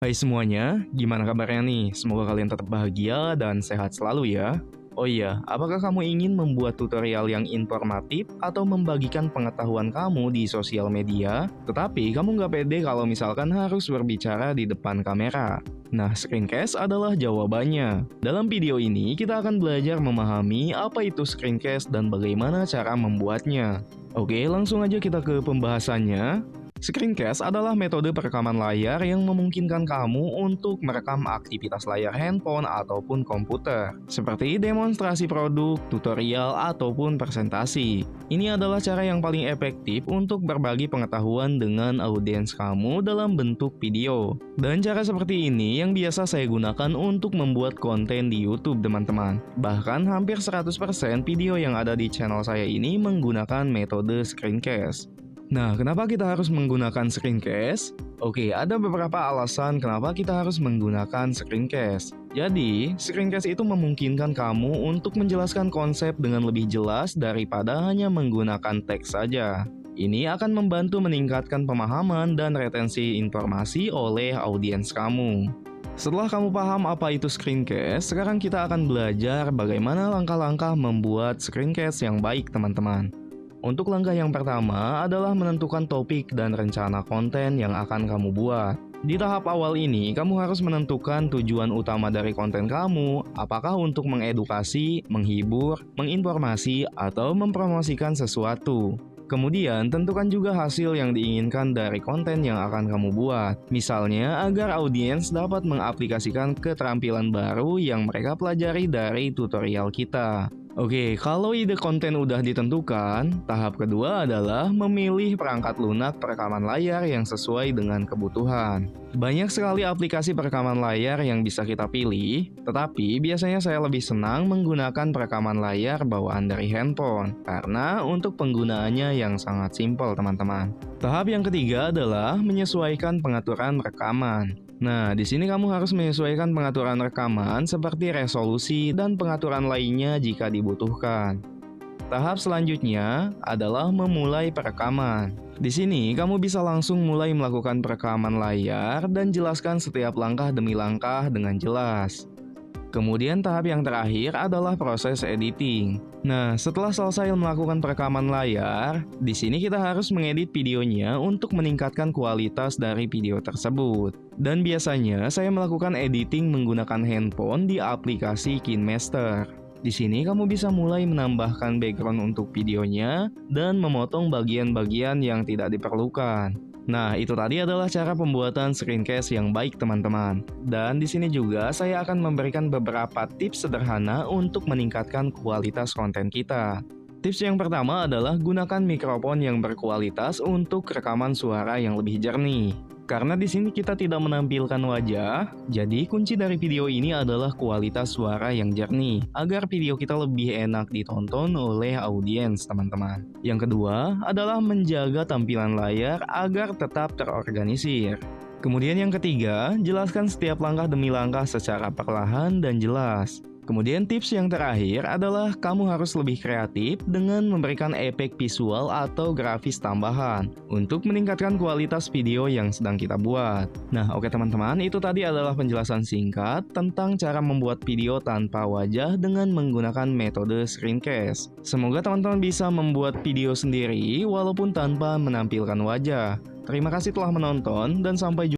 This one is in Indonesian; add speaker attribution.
Speaker 1: Hai semuanya, gimana kabarnya nih? Semoga kalian tetap bahagia dan sehat selalu ya. Oh iya, apakah kamu ingin membuat tutorial yang informatif atau membagikan pengetahuan kamu di sosial media, tetapi kamu nggak pede kalau misalkan harus berbicara di depan kamera? Nah, screencast adalah jawabannya. Dalam video ini, kita akan belajar memahami apa itu screencast dan bagaimana cara membuatnya. Oke, langsung aja kita ke pembahasannya. Screencast adalah metode perekaman layar yang memungkinkan kamu untuk merekam aktivitas layar handphone ataupun komputer, seperti demonstrasi produk, tutorial, ataupun presentasi. Ini adalah cara yang paling efektif untuk berbagi pengetahuan dengan audiens kamu dalam bentuk video. Dan cara seperti ini yang biasa saya gunakan untuk membuat konten di YouTube, teman-teman. Bahkan hampir 100% video yang ada di channel saya ini menggunakan metode screencast. Nah, kenapa kita harus menggunakan screencast? Oke, ada beberapa alasan kenapa kita harus menggunakan screencast. Jadi, screencast itu memungkinkan kamu untuk menjelaskan konsep dengan lebih jelas daripada hanya menggunakan teks saja. Ini akan membantu meningkatkan pemahaman dan retensi informasi oleh audiens kamu. Setelah kamu paham apa itu screencast, sekarang kita akan belajar bagaimana langkah-langkah membuat screencast yang baik, teman-teman. Untuk langkah yang pertama adalah menentukan topik dan rencana konten yang akan kamu buat. Di tahap awal ini, kamu harus menentukan tujuan utama dari konten kamu, apakah untuk mengedukasi, menghibur, menginformasi, atau mempromosikan sesuatu. Kemudian, tentukan juga hasil yang diinginkan dari konten yang akan kamu buat. Misalnya, agar audiens dapat mengaplikasikan keterampilan baru yang mereka pelajari dari tutorial kita. Oke, kalau ide konten udah ditentukan, tahap kedua adalah memilih perangkat lunak perekaman layar yang sesuai dengan kebutuhan. Banyak sekali aplikasi perekaman layar yang bisa kita pilih, tetapi biasanya saya lebih senang menggunakan perekaman layar bawaan dari handphone, karena untuk penggunaannya yang sangat simpel, teman-teman. Tahap yang ketiga adalah menyesuaikan pengaturan rekaman. Nah, di sini kamu harus menyesuaikan pengaturan rekaman seperti resolusi dan pengaturan lainnya jika dibutuhkan. Tahap selanjutnya adalah memulai perekaman. Di sini, kamu bisa langsung mulai melakukan perekaman layar dan jelaskan setiap langkah demi langkah dengan jelas. Kemudian tahap yang terakhir adalah proses editing. Nah, setelah selesai melakukan perekaman layar, di sini kita harus mengedit videonya untuk meningkatkan kualitas dari video tersebut. Dan biasanya saya melakukan editing menggunakan handphone di aplikasi KineMaster. Di sini kamu bisa mulai menambahkan background untuk videonya dan memotong bagian-bagian yang tidak diperlukan. Nah, itu tadi adalah cara pembuatan screencast yang baik, teman-teman. Dan di sini juga saya akan memberikan beberapa tips sederhana untuk meningkatkan kualitas konten kita. Tips yang pertama adalah gunakan mikrofon yang berkualitas untuk rekaman suara yang lebih jernih. Karena di sini kita tidak menampilkan wajah, jadi kunci dari video ini adalah kualitas suara yang jernih, agar video kita lebih enak ditonton oleh audiens, teman-teman. Yang kedua adalah menjaga tampilan layar agar tetap terorganisir. Kemudian yang ketiga, jelaskan setiap langkah demi langkah secara perlahan dan jelas. Kemudian tips yang terakhir adalah kamu harus lebih kreatif dengan memberikan efek visual atau grafis tambahan untuk meningkatkan kualitas video yang sedang kita buat. Nah, oke teman-teman, itu tadi adalah penjelasan singkat tentang cara membuat video tanpa wajah dengan menggunakan metode screencast. Semoga teman-teman bisa membuat video sendiri walaupun tanpa menampilkan wajah. Terima kasih telah menonton dan sampai jumpa.